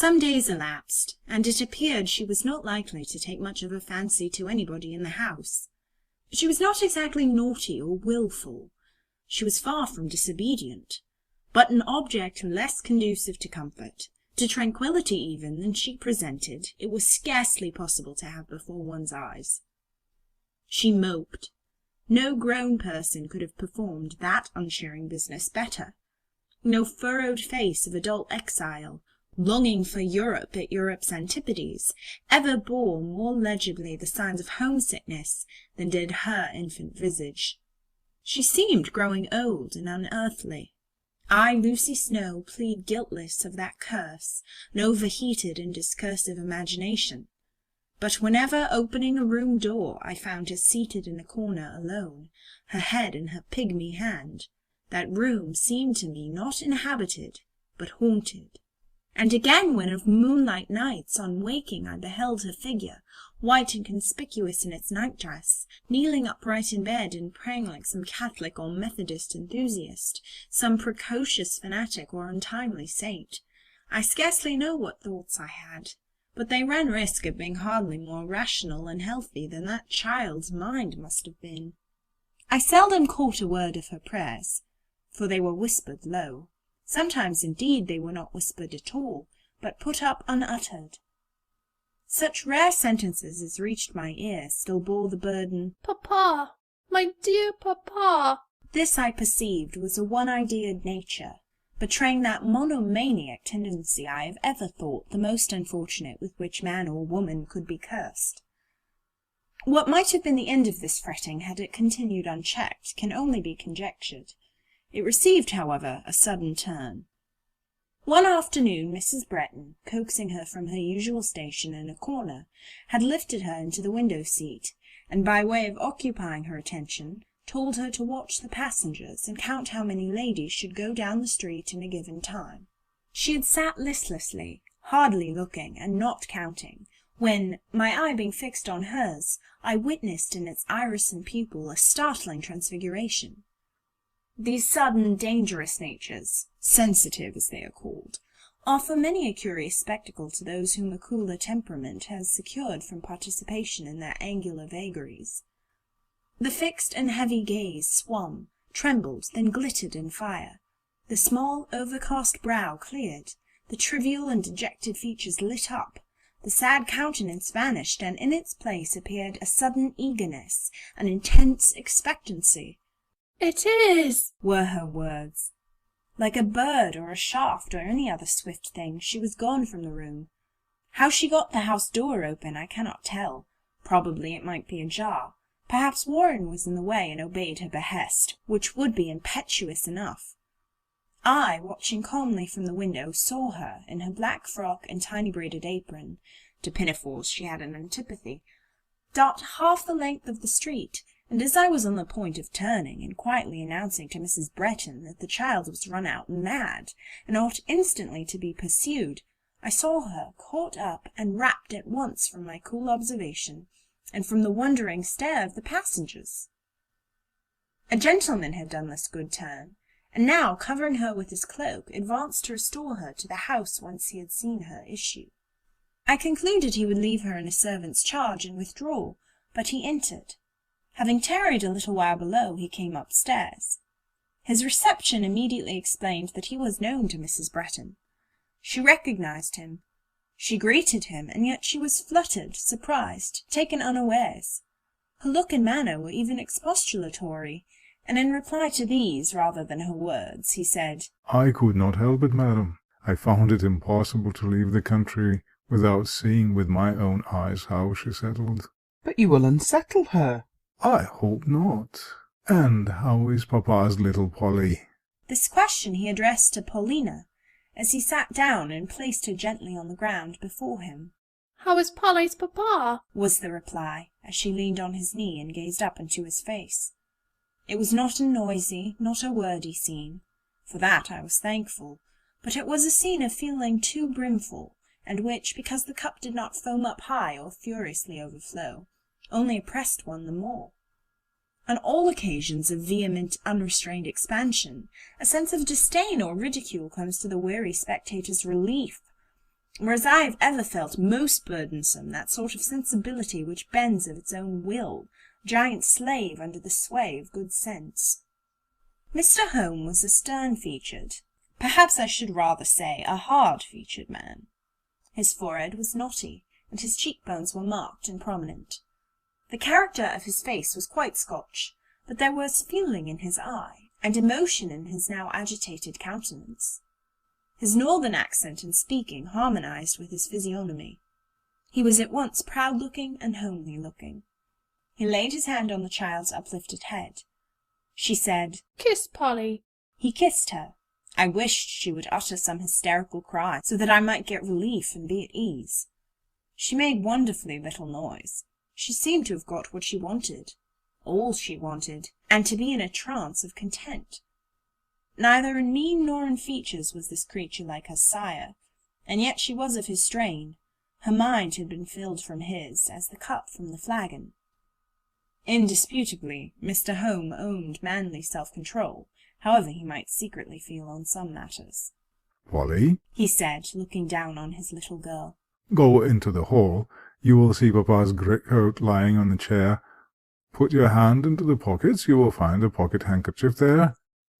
Some days elapsed, and it appeared she was not likely to take much of a fancy to anybody in the house. She was not exactly naughty or wilful. She was far from disobedient, but an object less conducive to comfort, to tranquillity even, than she presented, it was scarcely possible to have before one's eyes. She moped. No grown person could have performed that uncheering business better. No furrowed face of adult exile, longing for Europe at Europe's antipodes, ever bore more legibly the signs of homesickness than did her infant visage. She seemed growing old and unearthly. I, Lucy Snowe, plead guiltless of that curse, an overheated and discursive imagination. But whenever, opening a room door, I found her seated in a corner alone, her head in her pygmy hand, that room seemed to me not inhabited, but haunted. And again, when of moonlight nights, on waking, I beheld her figure, white and conspicuous in its nightdress, kneeling upright in bed and praying like some Catholic or Methodist enthusiast, some precocious fanatic or untimely saint, I scarcely know what thoughts I had, but they ran risk of being hardly more rational and healthy than that child's mind must have been. I seldom caught a word of her prayers, for they were whispered low. Sometimes, indeed, they were not whispered at all, but put up unuttered. Such rare sentences as reached my ear still bore the burden, "Papa, my dear papa." This, I perceived, was a one-ideaed nature, betraying that monomaniac tendency I have ever thought the most unfortunate with which man or woman could be cursed. What might have been the end of this fretting had it continued unchecked can only be conjectured. It received, however, a sudden turn. One afternoon Mrs. Bretton, coaxing her from her usual station in a corner, had lifted her into the window-seat, and by way of occupying her attention, told her to watch the passengers and count how many ladies should go down the street in a given time. She had sat listlessly, hardly looking, and not counting, when, my eye being fixed on hers, I witnessed in its iris and pupil a startling transfiguration. These sudden, dangerous natures, sensitive as they are called, offer many a curious spectacle to those whom a cooler temperament has secured from participation in their angular vagaries. The fixed and heavy gaze swum, trembled, then glittered in fire. The small, overcast brow cleared, the trivial and dejected features lit up, the sad countenance vanished, and in its place appeared a sudden eagerness, an intense expectancy. "It is," were her words. Like a bird or a shaft or any other swift thing, she was gone from the room. How she got the house door open I cannot tell. Probably it might be ajar. Perhaps Warren was in the way and obeyed her behest, which would be impetuous enough. I, watching calmly from the window, saw her, in her black frock and tiny braided apron, to pinafores she had an antipathy, dart half the length of the street, and as I was on the point of turning and quietly announcing to Mrs. Bretton that the child was run out mad, and ought instantly to be pursued, I saw her caught up and wrapped at once from my cool observation, and from the wondering stare of the passengers. A gentleman had done this good turn, and now, covering her with his cloak, advanced to restore her to the house whence he had seen her issue. I concluded he would leave her in a servant's charge and withdraw, but he entered. Having tarried a little while below, he came upstairs. His reception immediately explained that he was known to Mrs. Bretton. She recognized him. She greeted him, and yet she was fluttered, surprised, taken unawares. Her look and manner were even expostulatory, and in reply to these, rather than her words, he said, "I could not help it, madam. I found it impossible to leave the country without seeing with my own eyes how she settled." "But you will unsettle her." "I hope not. And how is papa's little Polly?" This question he addressed to Paulina, as he sat down and placed her gently on the ground before him. "How is Polly's papa?" was the reply, as she leaned on his knee and gazed up into his face. It was not a noisy, not a wordy scene. For that I was thankful, but it was a scene of feeling too brimful, and which, because the cup did not foam up high or furiously overflow, only oppressed one the more. On all occasions of vehement, unrestrained expansion, a sense of disdain or ridicule comes to the weary spectator's relief. whereas I have ever felt most burdensome that sort of sensibility which bends of its own will, giant slave under the sway of good sense. Mr. Home was a stern-featured, perhaps I should rather say a hard-featured man. His forehead was knotty, and his cheekbones were marked and prominent. The character of his face was quite Scotch, but there was feeling in his eye, and emotion in his now agitated countenance. His northern accent and speaking harmonized with his physiognomy. He was at once proud-looking and homely-looking. He laid his hand on the child's uplifted head. She said, "Kiss Polly." He kissed her. I wished she would utter some hysterical cry, so that I might get relief and be at ease. She made wonderfully little noise. She seemed to have got what she wanted, all she wanted, and to be in a trance of content. Neither in mien nor in features was this creature like her sire, and yet she was of his strain. Her mind had been filled from his, as the cup from the flagon. Indisputably, Mr. Home owned manly self-control, however he might secretly feel on some matters. "Polly," He said, looking down on his little girl, "go into the hall. You will see Papa's greatcoat lying on the chair. Put your hand into the pockets. You will find a pocket handkerchief there.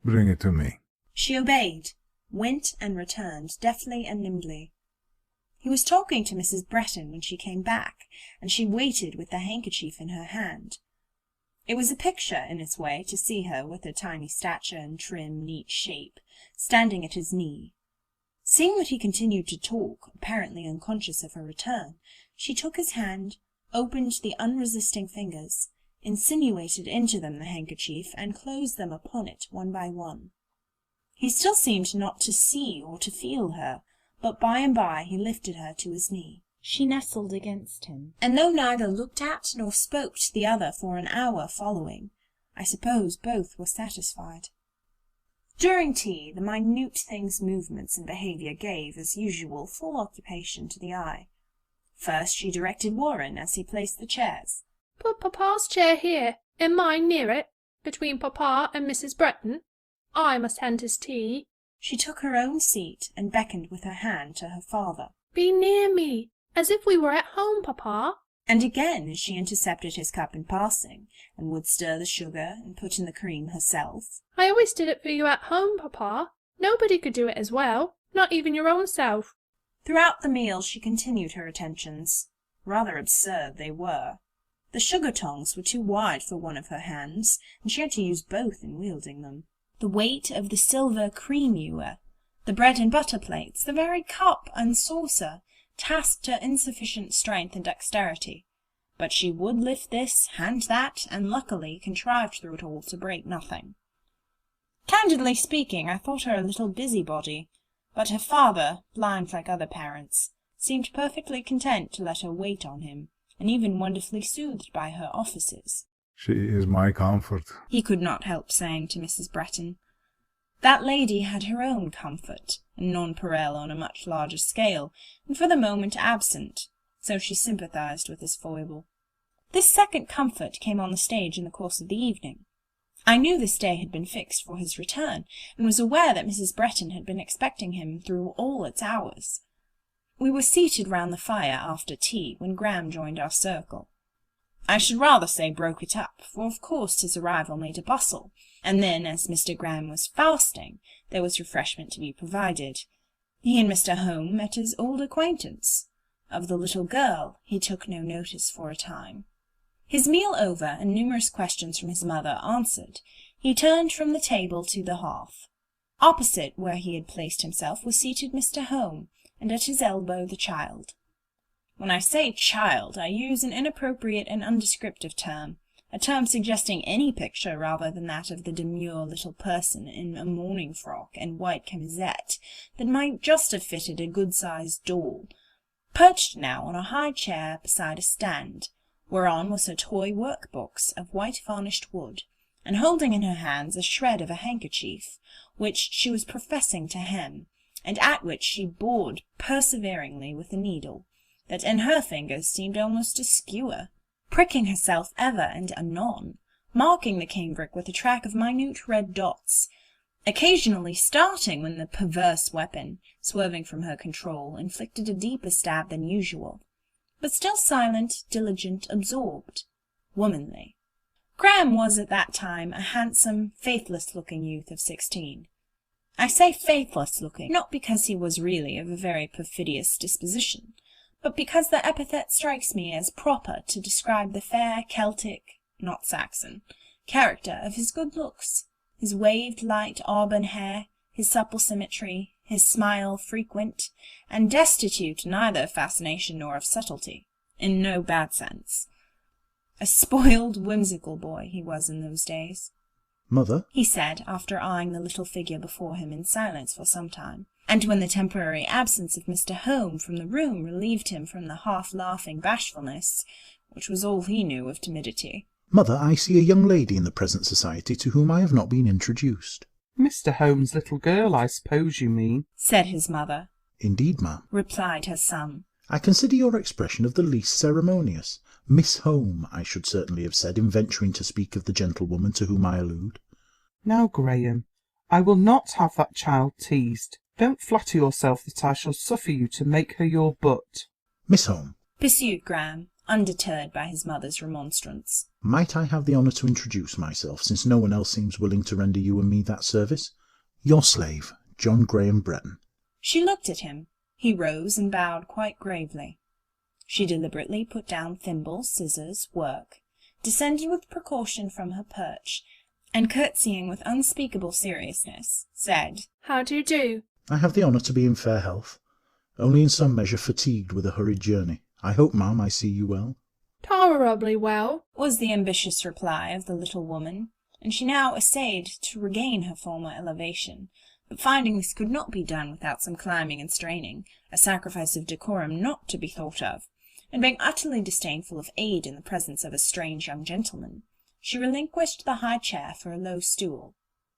Bring it to me." She obeyed, went and returned deftly and nimbly. He was talking to Mrs. Bretton when she came back, and she waited with the handkerchief in her hand. It was a picture in its way to see her with her tiny stature and trim, neat shape, standing at his knee. Seeing that he continued to talk, apparently unconscious of her return, she took his hand, opened the unresisting fingers, insinuated into them the handkerchief, and closed them upon it one by one. He still seemed not to see or to feel her, but by and by he lifted her to his knee. She nestled against him, and though neither looked at nor spoke to the other for an hour following, I suppose both were satisfied. During tea, the minute things' movements and behaviour gave, as usual, full occupation to the eye. First she directed Warren as he placed the chairs. "Put Papa's chair here, and mine near it, between Papa and Mrs. Bretton. I must hand his tea." She took her own seat and beckoned with her hand to her father. "Be near me, as if we were at home, Papa." And again as she intercepted his cup in passing, and would stir the sugar and put in the cream herself. "I always did it for you at home, Papa. Nobody could do it as well, not even your own self." Throughout the meal she continued her attentions. Rather absurd they were. The sugar tongs were too wide for one of her hands, and she had to use both in wielding them. The weight of the silver cream ewer, the bread and butter plates, the very cup and saucer, tasked her insufficient strength and dexterity, but she would lift this, hand that, and luckily contrived through it all to break nothing. Candidly speaking, I thought her a little busybody, but her father, blind like other parents, seemed perfectly content to let her wait on him, and even wonderfully soothed by her offices. "She is my comfort," he could not help saying to Mrs. Bretton. That lady had her own comfort, and nonpareil on a much larger scale, and for the moment absent, so she sympathized with his foible. This second comfort came on the stage in the course of the evening. I knew this day had been fixed for his return, and was aware that Mrs. Bretton had been expecting him through all its hours. We were seated round the fire after tea, when Graham joined our circle. I should rather say broke it up, for of course his arrival made a bustle, and then, as Mr. Graham was fasting, there was refreshment to be provided. He and Mr. Home met his old acquaintance. Of the little girl he took no notice for a time. His meal over, and numerous questions from his mother answered, he turned from the table to the hearth. Opposite where he had placed himself was seated Mr. Home, and at his elbow the child. When I say child, I use an inappropriate and undescriptive term, a term suggesting any picture rather than that of the demure little person in a morning frock and white camisette that might just have fitted a good-sized doll, perched now on a high chair beside a stand, whereon was her toy work-box of white varnished wood, and holding in her hands a shred of a handkerchief, which she was professing to hem, and at which she bored perseveringly with a needle, that in her fingers seemed almost a skewer, pricking herself ever and anon, marking the cambric with a track of minute red dots, occasionally starting when the perverse weapon, swerving from her control, inflicted a deeper stab than usual, but still silent, diligent, absorbed, womanly. Graham was at that time a handsome, faithless-looking youth of 16. I say faithless-looking, not because he was really of a very perfidious disposition, but because the epithet strikes me as proper to describe the fair Celtic, not Saxon, character of his good looks, his waved light auburn hair, his supple symmetry, his smile frequent, and destitute neither of fascination nor of subtlety, in no bad sense. A spoiled, whimsical boy he was in those days. "Mother," he said, after eyeing the little figure before him in silence for some time, and when the temporary absence of Mr. Home from the room relieved him from the half-laughing bashfulness, which was all he knew of timidity. "Mother, I see a young lady in the present society to whom I have not been introduced." Mr. Holmes' little girl, I suppose you mean, said his mother. "Indeed, ma'am," replied her son. "I consider your expression of the least ceremonious. Miss Home, I should certainly have said, in venturing to speak of the gentlewoman to whom I allude." Now, Graham, I will not have that child teased. Don't flatter yourself that I shall suffer you to make her your butt. "Miss Home," pursued Graham, undeterred by his mother's remonstrance, "might I have the honour to introduce myself, since no one else seems willing to render you and me that service? Your slave, John Graham Bretton." She looked at him. He rose and bowed quite gravely. She deliberately put down thimble, scissors, work, descended with precaution from her perch, and curtsying with unspeakable seriousness, said, "How do you do?" "I have the honour to be in fair health, only in some measure fatigued with a hurried journey. I hope, ma'am, I see you well." "Tolerably well," was the ambitious reply of the little woman, and she now essayed to regain her former elevation, but finding this could not be done without some climbing and straining, a sacrifice of decorum not to be thought of, and being utterly disdainful of aid in the presence of a strange young gentleman, she relinquished the high chair for a low stool.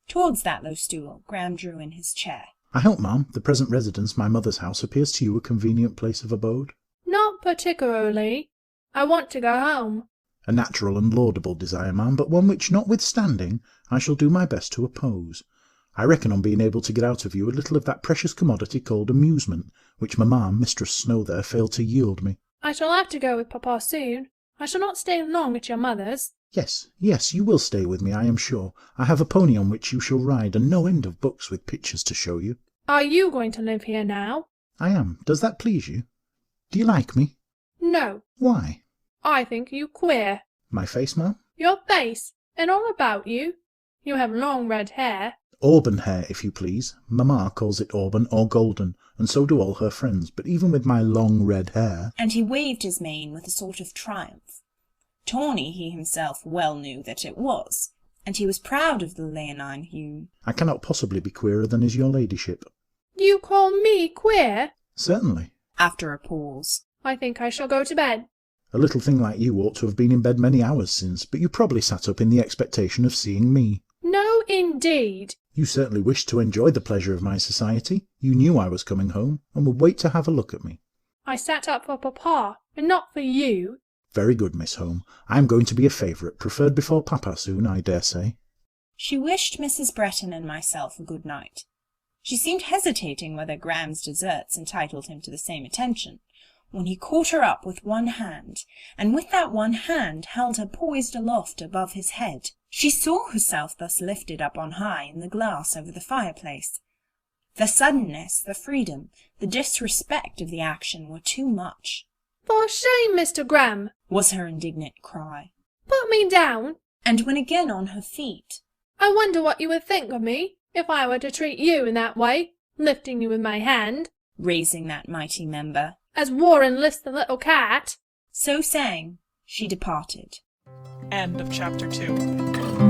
Towards that low stool Graham drew in his chair. "I hope, ma'am, the present residence, my mother's house, appears to you a convenient place of abode?" "Not particularly. I want to go home." "A natural and laudable desire, ma'am, but one which, notwithstanding, I shall do my best to oppose. I reckon on being able to get out of you a little of that precious commodity called amusement, which mamma, Mistress Snowe there, failed to yield me." "I shall have to go with papa soon. I shall not stay long at your mother's." Yes, yes, you will stay with me, I am sure. I have a pony on which you shall ride, and no end of books with pictures to show you." "Are you going to live here now?" "I am. Does that please you? Do you like me?" "No. "Why?" I think you queer." "My face, ma'am?" "Your face, and all about you. You have long red hair." "Auburn hair, if you please. Mamma calls it auburn or golden, and so do all her friends, but even with my long red hair—" and he waved his mane with a sort of triumph. Tawny he himself well knew that it was, and he was proud of the leonine hue. "I cannot possibly be queerer than is your ladyship." "You call me queer?" "Certainly." After a pause. "I think I shall go to bed." "A little thing like you ought to have been in bed many hours since, but you probably sat up in the expectation of seeing me." "No, indeed." "You certainly wished to enjoy the pleasure of my society. You knew I was coming home, and would wait to have a look at me." "I sat up for papa, and not for you." "Very good, Miss Home. I am going to be a favourite, preferred before papa soon, I dare say." She wished Mrs. Bretton and myself a good night. She seemed hesitating whether Graham's deserts entitled him to the same attention, when he caught her up with one hand, and with that one hand held her poised aloft above his head. She saw herself thus lifted up on high in the glass over the fireplace. The suddenness, the freedom, the disrespect of the action were too much. "For shame, Mr. Graham!" was her indignant cry. "Put me down!" And when again on her feet, "I wonder what you would think of me if I were to treat you in that way, lifting you with my hand," raising that mighty member, "as Warren lifts the little cat." So saying, she departed. End of chapter 2.